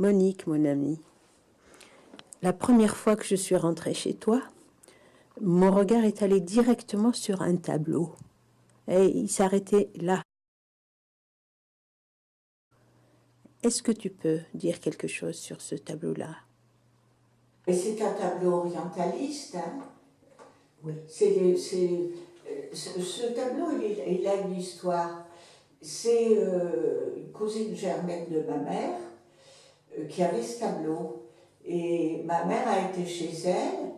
Monique, mon amie, la première fois que je suis rentrée chez toi, mon regard est allé directement sur un tableau. Et il s'arrêtait là. Est-ce que tu peux dire quelque chose sur ce tableau-là? C'est un tableau orientaliste. Hein. Oui. Ce tableau, il a une histoire. C'est une cousine germaine de ma mère qui avait ce tableau. Et ma mère a été chez elle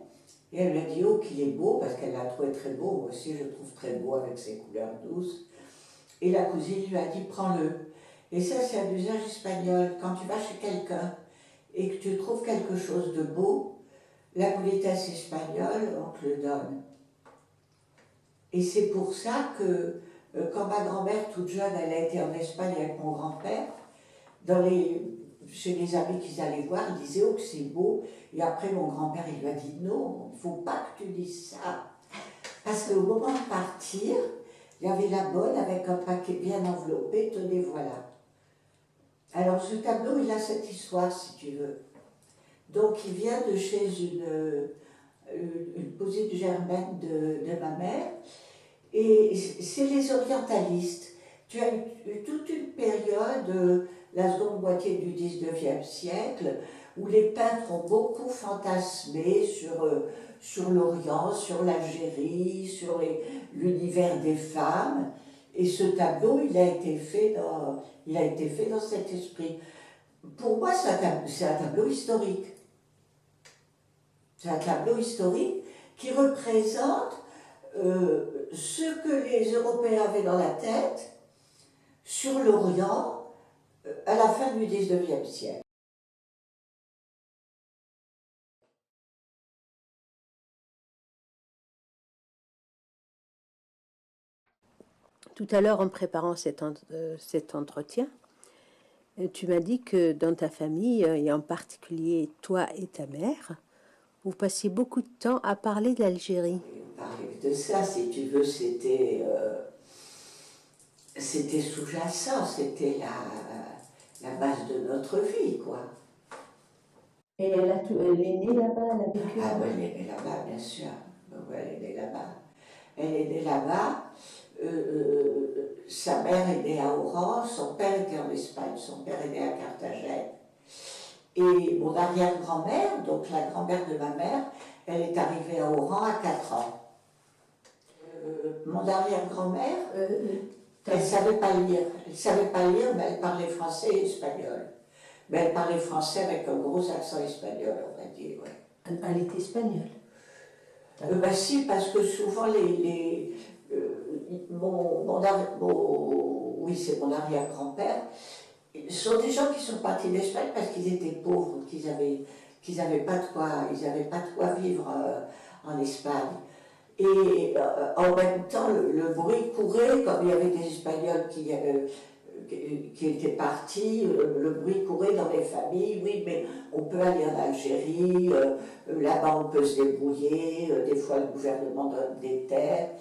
et elle lui a dit « Oh, qu'il est beau !» parce qu'elle l'a trouvé très beau. Moi aussi, je le trouve très beau avec ses couleurs douces. Et la cousine lui a dit « Prends-le ». Et ça, c'est un usage espagnol. Quand tu vas chez quelqu'un et que tu trouves quelque chose de beau, la politesse espagnole, on te le donne. Et c'est pour ça que, quand ma grand-mère, toute jeune, elle a été en Espagne avec mon grand-père, chez les amis qu'ils allaient voir, ils disaient « Oh, que c'est beau !» Et après, mon grand-père, il lui a dit « Non, il ne faut pas que tu dises ça. » Parce qu'au moment de partir, il y avait la bonne avec un paquet bien enveloppé, tenez, voilà. Alors, ce tableau, il a cette histoire, si tu veux. Donc, il vient de chez une cousine germaine de ma mère, et c'est les orientalistes. Tu as eu toute une période, la seconde moitié du 19e siècle, où les peintres ont beaucoup fantasmé sur l'Orient, sur l'Algérie, sur l'univers des femmes, et ce tableau, il a été fait dans cet esprit. Pour moi, c'est un tableau historique. C'est un tableau historique qui représente ce que les Européens avaient dans la tête sur l'Orient à la fin du 19e siècle. Tout à l'heure, en préparant cet entretien, tu m'as dit que dans ta famille, et en particulier toi et ta mère, vous passiez beaucoup de temps à parler de l'Algérie. Parler de ça, si tu veux, c'était sous-jacent, c'était la base de notre vie, quoi. Et elle est née là-bas, elle a vécu là-bas. Ah oui, elle est née là-bas, bien sûr. Oui, elle est née là-bas. Elle est née là-bas. Sa mère est née à Oran, son père était en Espagne, son père est né à Carthagène. Et mon arrière-grand-mère, donc la grand-mère de ma mère, elle est arrivée à Oran à 4 ans. Mon arrière-grand-mère, elle ne savait pas lire. Elle ne savait pas lire, mais elle parlait français et espagnol. Mais elle parlait français avec un gros accent espagnol, on va dire. Ouais. Elle était espagnole. Si, parce que souvent oui, c'est mon arrière-grand-père, ce sont des gens qui sont partis d'Espagne parce qu'ils étaient pauvres, qu'ils n'avaient pas de quoi vivre en Espagne. Et en même temps, le bruit courait, comme il y avait des Espagnols qui étaient partis, le bruit courait dans les familles, oui, mais on peut aller en Algérie, là-bas on peut se débrouiller, des fois le gouvernement donne des terres.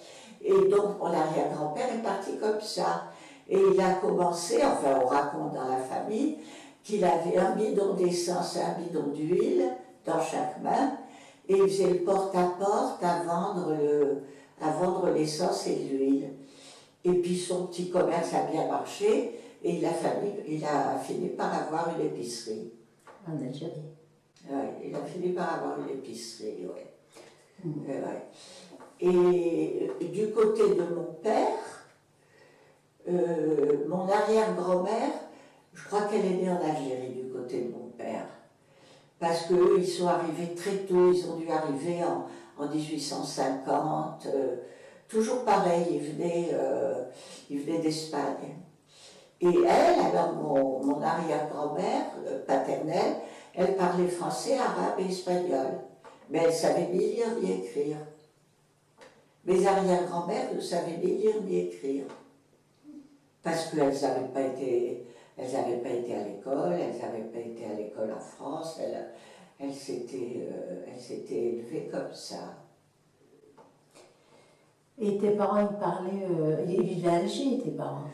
Et donc mon arrière-grand-père est parti comme ça. Et il a commencé, enfin on raconte dans la famille, qu'il avait un bidon d'essence et un bidon d'huile dans chaque main, et il faisait le porte-à-porte à vendre l'essence et l'huile. Et puis son petit commerce a bien marché, et il a fini par avoir une épicerie. En Algérie. Oui, il a fini par avoir une épicerie, oui. Ouais. Et du côté de mon père, mon arrière-grand-mère, je crois qu'elle est née en Algérie du côté de mon père. Parce qu'eux, ils sont arrivés très tôt, ils ont dû arriver en 1850. Toujours pareil, ils venaient d'Espagne. Et elle, alors mon arrière-grand-mère paternelle, elle parlait français, arabe et espagnol. Mais elle ne savait ni lire ni écrire. Mes arrière-grand-mères ne savaient ni lire ni écrire. Parce qu'elles n'avaient pas été à l'école, elles n'avaient pas été à l'école en France, elles s'étaient élevées comme ça. Et tes parents, ils vivaient à Alger, tes parents?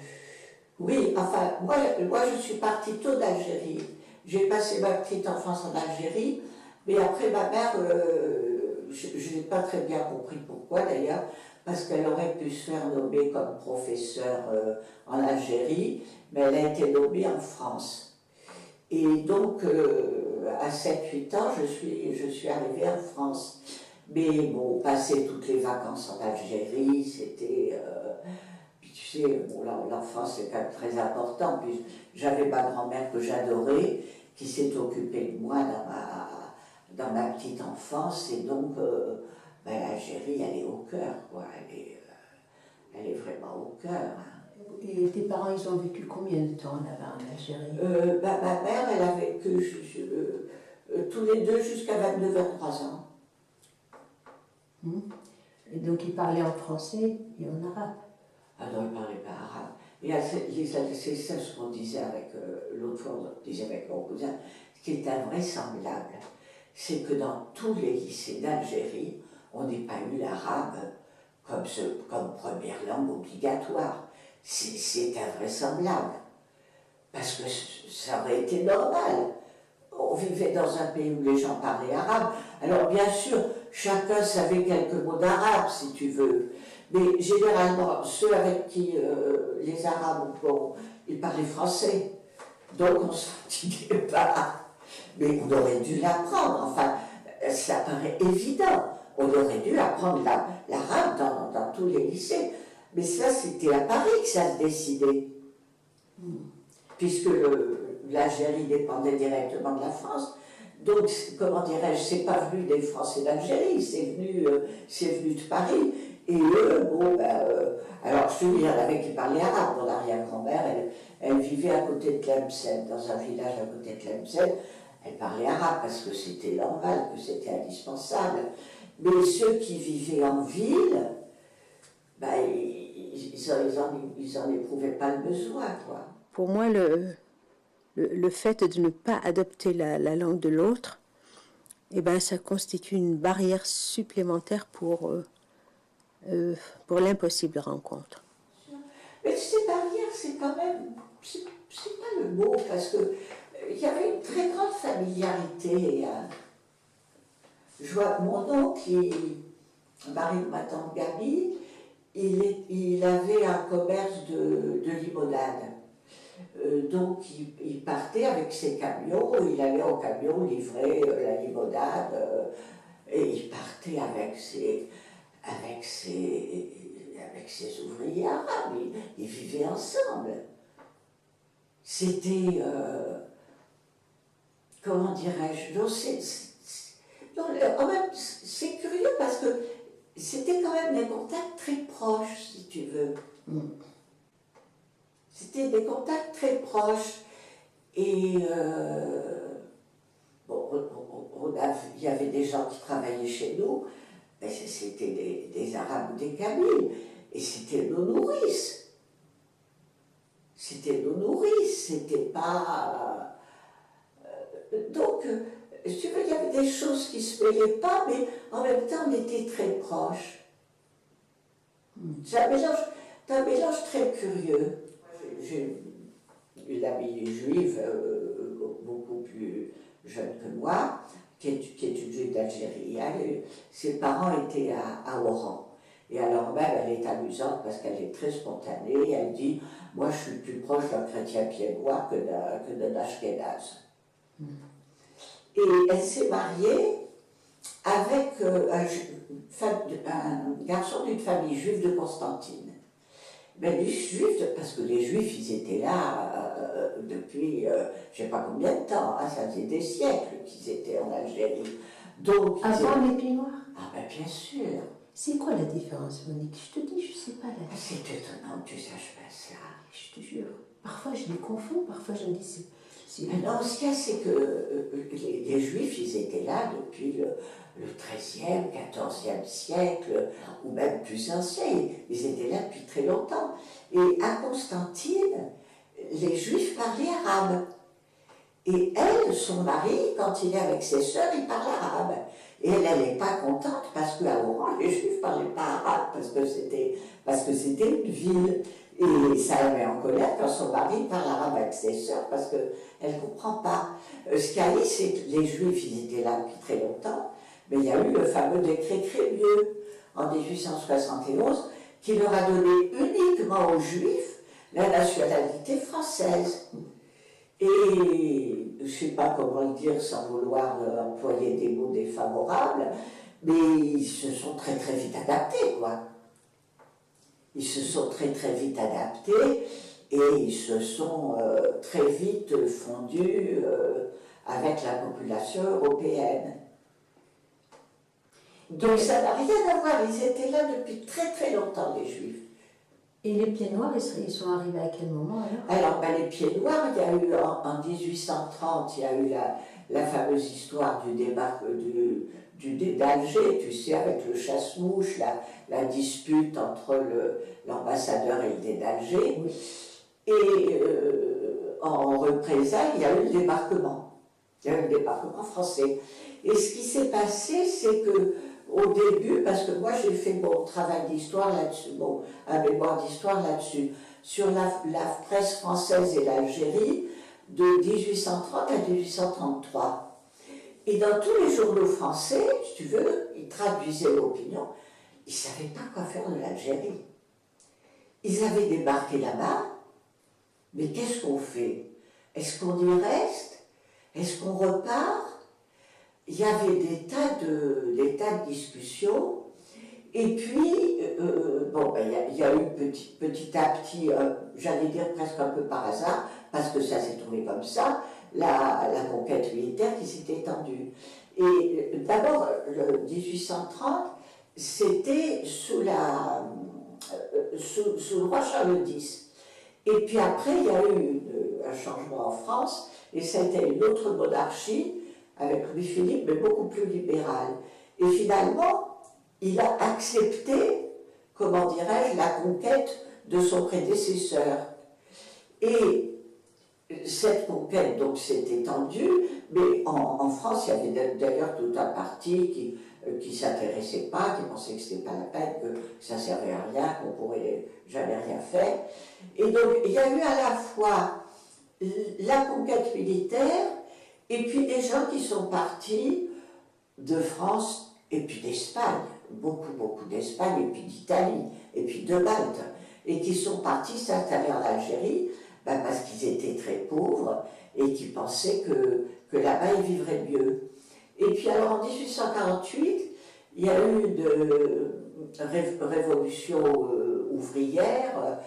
Oui, enfin, moi je suis partie tôt d'Algérie. J'ai passé ma petite enfance en Algérie, mais après ma mère, je n'ai pas très bien compris pourquoi d'ailleurs, parce qu'elle aurait pu se faire nommer comme professeure en Algérie, mais elle a été nommée en France. Et donc, à 7-8 ans, je suis arrivée en France. Mais bon, passer toutes les vacances en Algérie, c'était... puis tu sais, bon, l'enfance c'est quand même très important. Puis j'avais ma grand-mère que j'adorais, qui s'est occupée de moi dans ma petite enfance. Et donc, l'Algérie, elle est au cœur, quoi. Elle est vraiment au cœur. Hein. Et tes parents, ils ont vécu combien de temps là-bas en Algérie? Ma mère, elle a vécu tous les deux jusqu'à 22-23 ans. Et donc ils parlaient en français et en arabe? Ah non, ils ne parlaient pas arabe. Et c'est ça ce qu'on disait avec l'autre fois, on disait avec mon cousin, ce qui est invraisemblable, c'est que dans tous les lycées d'Algérie, on n'ait pas eu l'arabe comme première langue obligatoire. C'est invraisemblable. Parce que ça aurait été normal. On vivait dans un pays où les gens parlaient arabe. Alors bien sûr, chacun savait quelques mots d'arabe, si tu veux. Mais généralement, ceux avec qui les Arabes, bon, ils parlaient français. Donc on ne se fatiguait pas. Mais on aurait dû l'apprendre. Enfin, ça paraît évident. On aurait dû apprendre l'arabe dans tous les lycées. Mais ça, c'était à Paris que ça se décidait. Puisque l'Algérie dépendait directement de la France. Donc, comment dirais-je, c'est pas venu des Français d'Algérie, c'est venu de Paris. Et eux, bon, alors je te dis, il y en avait qui parlaient arabe. Mon arrière-grand-mère, elle vivait à côté de Tlemcen, dans un village à côté de Tlemcen. Elle parlait arabe parce que c'était normal, que c'était indispensable. Mais ceux qui vivaient en ville, ils en éprouvaient pas le besoin, quoi. Pour moi, le fait de ne pas adopter la langue de l'autre, eh ben, ça constitue une barrière supplémentaire pour l'impossible rencontre. Mais ces barrières, c'est quand même... C'est pas le mot, parce que il y avait une très grande familiarité. Hein. Je vois mon oncle, mari de ma tante Gabi, il avait un commerce de limonade. Donc il partait avec ses camions, il allait au camion livrer la limonade, et il partait avec ses ouvriers arabes, ils vivaient ensemble. C'était, comment dirais-je, c'est curieux parce que c'était quand même des contacts très proches, si tu veux. C'était des contacts très proches. Et il y avait des gens qui travaillaient chez nous, mais c'était des Arabes ou des Kabyles. Et c'était nos nourrices. C'était pas... donc, si tu veux, il y avait des choses qui se mêlaient pas, mais en même temps, on était très proches. C'est un mélange très curieux. J'ai une amie juive, beaucoup plus jeune que moi, qui est une juive d'Algérie. Ses parents étaient à Oran. Et alors même, elle est amusante parce qu'elle est très spontanée. Elle dit, moi je suis plus proche d'un chrétien pied-noir que d'un ashkénaze. Et elle s'est mariée avec un garçon d'une famille juive de Constantine. Mais les juifs, parce que les juifs, ils étaient là depuis je ne sais pas combien de temps, hein, ça faisait des siècles qu'ils étaient en Algérie. Donc, avant les pieds noirs? Ah ben bien sûr. C'est quoi la différence, Monique? Je te dis, je ne sais pas la différence. C'est étonnant que tu saches pas ça. Je te jure. Parfois, je les confonds, parfois je me dis... Non, ce qu'il y a, c'est que les Juifs, ils étaient là depuis le XIIIe, XIVe siècle, ou même plus ancien. Ils étaient là depuis très longtemps. Et à Constantine, les Juifs parlaient arabe. Et elle, son mari, quand il est avec ses sœurs, il parle arabe. Et elle n'est pas contente parce qu'à Oran, les Juifs ne parlaient pas arabe, parce que c'était une ville. Et ça la met en colère quand son mari parle arabe avec ses sœurs parce qu'elle ne comprend pas. Ce qu'il y a eu, c'est que les Juifs, ils étaient là depuis très longtemps, mais il y a eu le fameux décret Crémieux en 1871 qui leur a donné uniquement aux Juifs la nationalité française. Et je ne sais pas comment le dire sans vouloir employer des mots défavorables, mais ils se sont très très vite adaptés, quoi. Ils se sont très très vite adaptés et ils se sont très vite fondus avec la population européenne. Donc ça n'a rien à voir, ils étaient là depuis très très longtemps, les Juifs. Et les pieds noirs, ils sont arrivés à quel moment alors? Alors, les pieds noirs, il y a eu en 1830, il y a eu la fameuse histoire du débarque d'Alger, tu sais, avec le chasse-mouche, la dispute entre l'ambassadeur et le dé d'Alger. Oui. Et en représailles, il y a eu le débarquement. Il y a eu le débarquement français. Et ce qui s'est passé, c'est que au début, parce que moi j'ai fait mon travail d'histoire là-dessus, un mémoire d'histoire là-dessus, sur la presse française et l'Algérie de 1830 à 1833. Et dans tous les journaux français, si tu veux, ils traduisaient l'opinion, ils ne savaient pas quoi faire de l'Algérie. Ils avaient débarqué là-bas, mais qu'est-ce qu'on fait? Est-ce qu'on y reste? Est-ce qu'on repart? Il y avait des tas de discussions, et puis, il y a eu petit à petit, j'allais dire presque un peu par hasard, parce que ça s'est trouvé comme ça, la conquête militaire qui s'est étendue. Et d'abord, le 1830, c'était sous le roi Charles X. Et puis après, il y a eu un changement en France, et c'était une autre monarchie, avec Louis-Philippe, mais beaucoup plus libéral. Et finalement, il a accepté, comment dirais-je, la conquête de son prédécesseur. Et cette conquête, donc, s'est étendue, mais en France, il y avait d'ailleurs tout un parti qui ne s'intéressait pas, qui pensait que ce n'était pas la peine, que ça ne servait à rien, qu'on ne pourrait jamais rien faire. Et donc, il y a eu à la fois la conquête militaire, et puis des gens qui sont partis de France et puis d'Espagne, beaucoup d'Espagne, et puis d'Italie, et puis de Malte, et qui sont partis s'installer en Algérie, parce qu'ils étaient très pauvres, et qui pensaient que là-bas ils vivraient mieux. Et puis alors en 1848, il y a eu une révolution ouvrière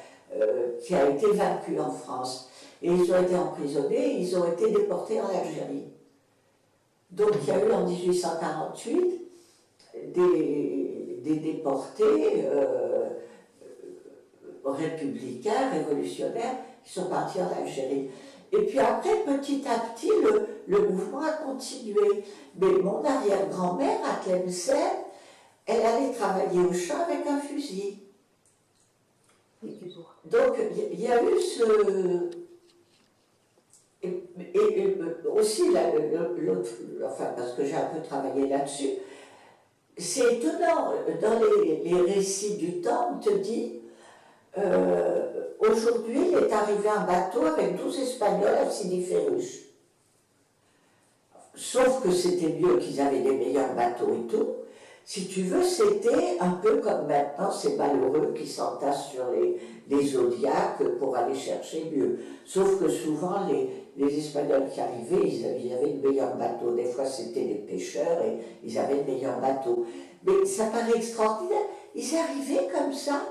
qui a été vaincue en France. Et ils ont été emprisonnés, ils ont été déportés en Algérie. Donc il y a eu en 1848 des déportés républicains, révolutionnaires, qui sont partis en Algérie. Et puis après, petit à petit, le mouvement a continué. Mais mon arrière-grand-mère, à Tlemcen, elle allait travailler au champ avec un fusil. Donc il y a eu ce... Et aussi, parce que j'ai un peu travaillé là-dessus, c'est étonnant, dans les récits du temps, on te dit, aujourd'hui, il est arrivé un bateau avec 12 Espagnols à Sidi Ferruche. Sauf que c'était mieux qu'ils avaient des meilleurs bateaux et tout. Si tu veux, c'était un peu comme maintenant ces malheureux qui s'entassent sur les zodiacs pour aller chercher mieux. Sauf que souvent, les Espagnols qui arrivaient, ils avaient de meilleurs bateaux. Des fois, c'était des pêcheurs et ils avaient de meilleurs bateaux. Mais ça paraît extraordinaire. Ils arrivaient comme ça,